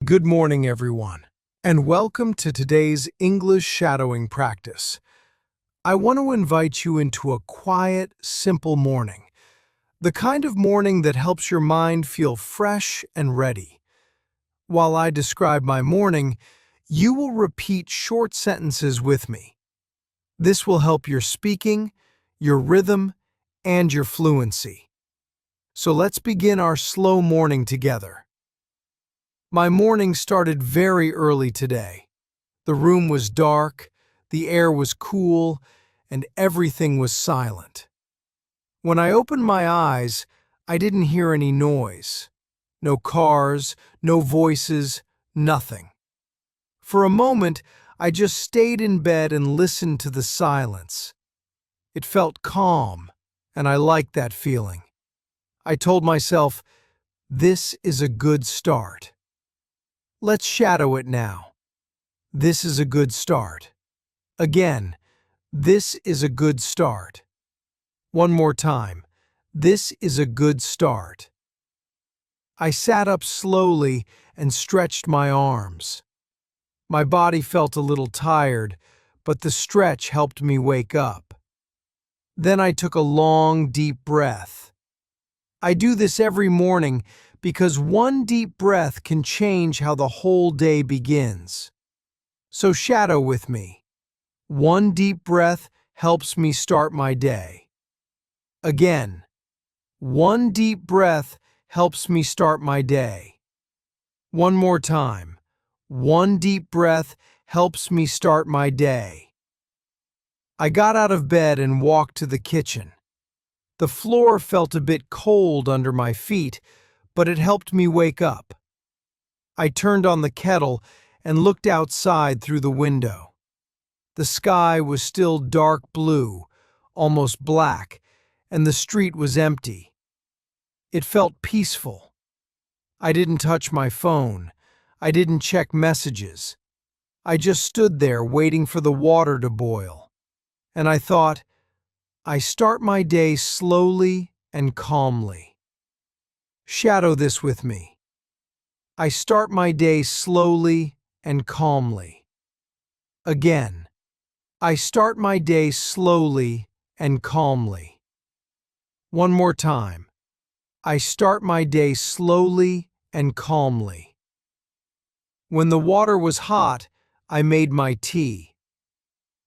Good morning, everyone, and welcome to today's English shadowing practice. I want to invite you into a quiet, simple morning, the kind of morning that helps your mind feel fresh and ready. While I describe my morning, you will repeat short sentences with me. This will help your speaking, your rhythm, and your fluency. So let's begin our slow morning together. My morning started very early today. The room was dark, the air was cool, and everything was silent. When I opened my eyes, I didn't hear any noise. No cars, no voices, nothing. For a moment, I just stayed in bed and listened to the silence. It felt calm, and I liked that feeling. I told myself, this is a good start. Let's shadow it now. This is a good start. Again, this is a good start. One more time. This is a good start. I sat up slowly and stretched my arms. My body felt a little tired, but the stretch helped me wake up. Then I took a long, deep breath. I do this every morning because one deep breath can change how the whole day begins. So shadow with me. One deep breath helps me start my day. Again, one deep breath helps me start my day. One more time. One deep breath helps me start my day. I got out of bed and walked to the kitchen. The floor felt a bit cold under my feet, but it helped me wake up. I turned on the kettle and looked outside through the window. The sky was still dark blue, almost black, and the street was empty. It felt peaceful. I didn't touch my phone. I didn't check messages. I just stood there waiting for the water to boil. And I thought, I start my day slowly and calmly. Shadow this with me. I start my day slowly and calmly. Again, I start my day slowly and calmly. One more time. I start my day slowly and calmly. When the water was hot, I made my tea.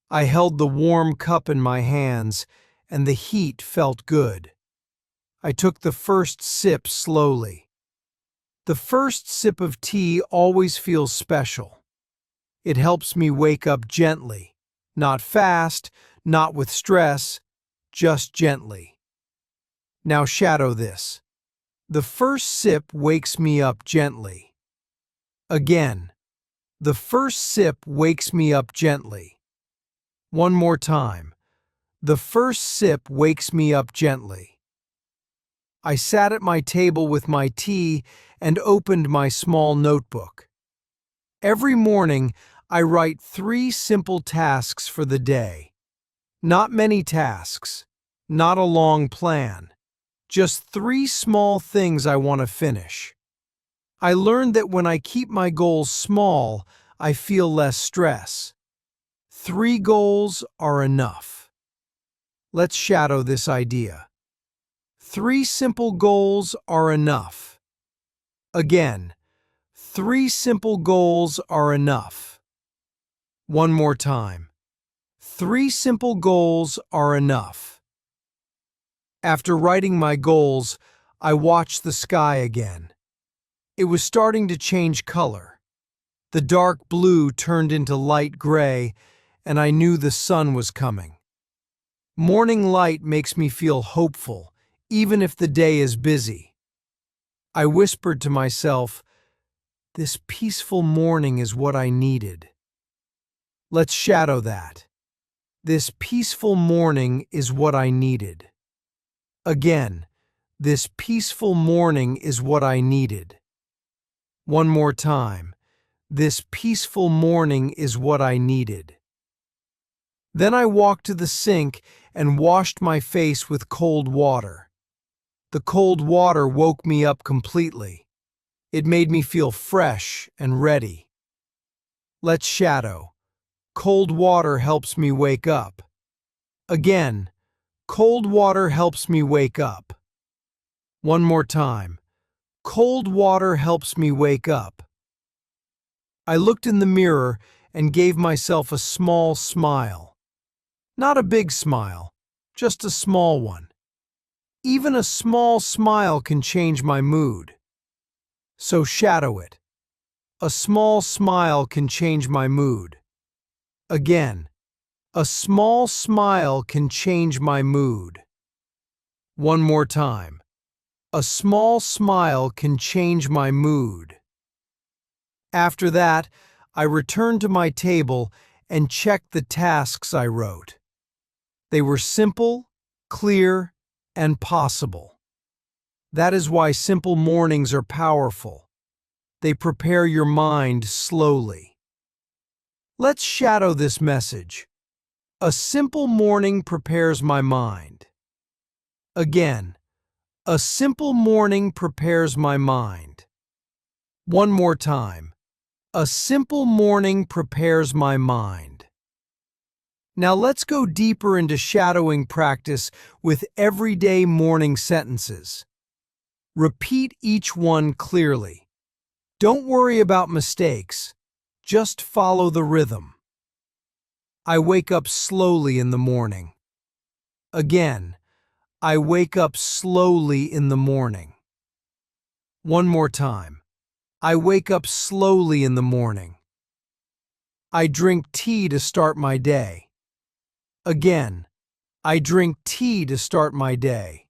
I held the warm cup in my hands, and the heat felt good. I took the first sip slowly. The first sip of tea always feels special. It helps me wake up gently, not fast, not with stress, just gently. Now shadow this. The first sip wakes me up gently. Again, the first sip wakes me up gently. One more time. The first sip wakes me up gently. I sat at my table with my tea and opened my small notebook. Every morning, I write 3 simple tasks for the day. Not many tasks, not a long plan, just 3 small things I want to finish. I learned that when I keep my goals small, I feel less stress. 3 goals are enough. Let's shadow this idea. 3 simple goals are enough. Again, 3 simple goals are enough. One more time. 3 simple goals are enough. After writing my goals, I watched the sky again. It was starting to change color. The dark blue turned into light gray, and I knew the sun was coming. Morning light makes me feel hopeful, even if the day is busy. I whispered to myself, this peaceful morning is what I needed. Let's shadow that. This peaceful morning is what I needed. Again, this peaceful morning is what I needed. One more time. This peaceful morning is what I needed. Then I walked to the sink and washed my face with cold water. The cold water woke me up completely. It made me feel fresh and ready. Let's shadow. Cold water helps me wake up. Again, cold water helps me wake up. One more time. Cold water helps me wake up. I looked in the mirror and gave myself a small smile. Not a big smile, just a small one. Even a small smile can change my mood. So shadow it. A small smile can change my mood. Again, a small smile can change my mood. One more time. A small smile can change my mood. After that, I returned to my table and checked the tasks I wrote. They were simple, clear, and possible. That is why simple mornings are powerful. They prepare your mind slowly. Let's shadow this message. A simple morning prepares my mind. Again, a simple morning prepares my mind. One more time. A simple morning prepares my mind. Now let's go deeper into shadowing practice with everyday morning sentences. Repeat each one clearly. Don't worry about mistakes. Just follow the rhythm. I wake up slowly in the morning. Again, I wake up slowly in the morning. One more time. I wake up slowly in the morning. I drink tea to start my day. Again, I drink tea to start my day.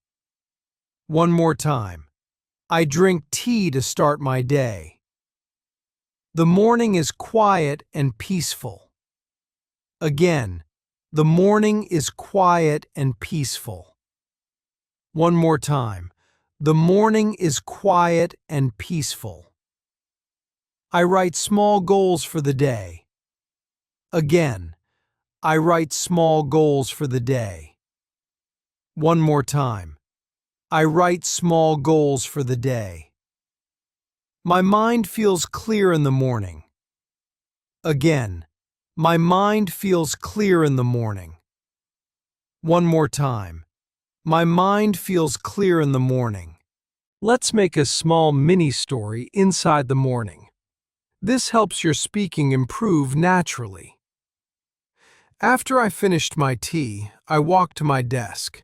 One more time. I drink tea to start my day. The morning is quiet and peaceful. Again, the morning is quiet and peaceful. One more time. The morning is quiet and peaceful. I write small goals for the day. Again, I write small goals for the day. One more time. I write small goals for the day. My mind feels clear in the morning. Again, my mind feels clear in the morning. One more time. My mind feels clear in the morning. Let's make a small mini story inside the morning. This helps your speaking improve naturally. After I finished my tea, I walked to my desk.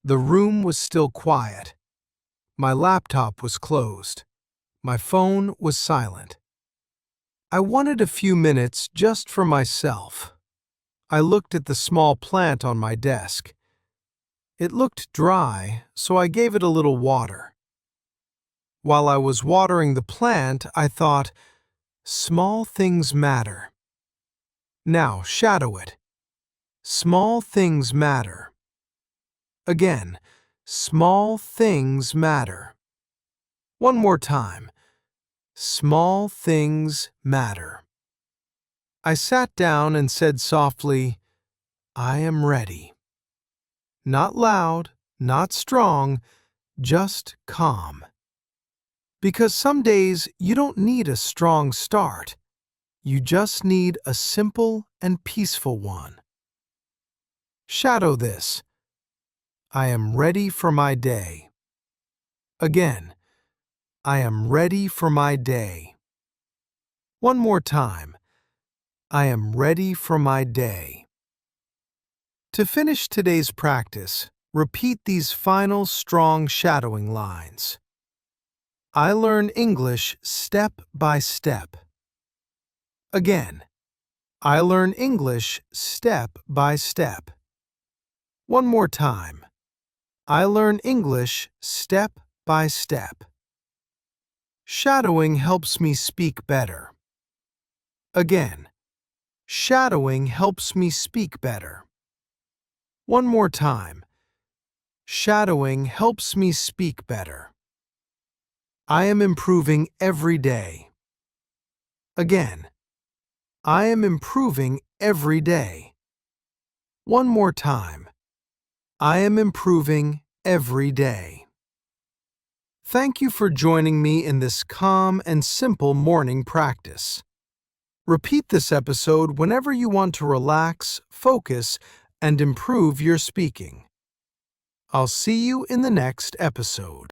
The room was still quiet. My laptop was closed. My phone was silent. I wanted a few minutes just for myself. I looked at the small plant on my desk. It looked dry, so I gave it a little water. While I was watering the plant, I thought, small things matter. Now shadow it. Small things matter. Again, small things matter. One more time. Small things matter. I sat down and said softly, I am ready. Not loud, not strong, just calm. Because some days you don't need a strong start. You just need a simple and peaceful one. Shadow this. I am ready for my day. Again, I am ready for my day. One more time. I am ready for my day. To finish today's practice, repeat these final strong shadowing lines. I learn English step by step. Again, I learn English step by step. One more time. I learn English step by step. Shadowing helps me speak better. Again, shadowing helps me speak better. One more time. Shadowing helps me speak better. I am improving every day. Again, I am improving every day. One more time. I am improving every day. Thank you for joining me in this calm and simple morning practice. Repeat this episode whenever you want to relax, focus, and improve your speaking. I'll see you in the next episode.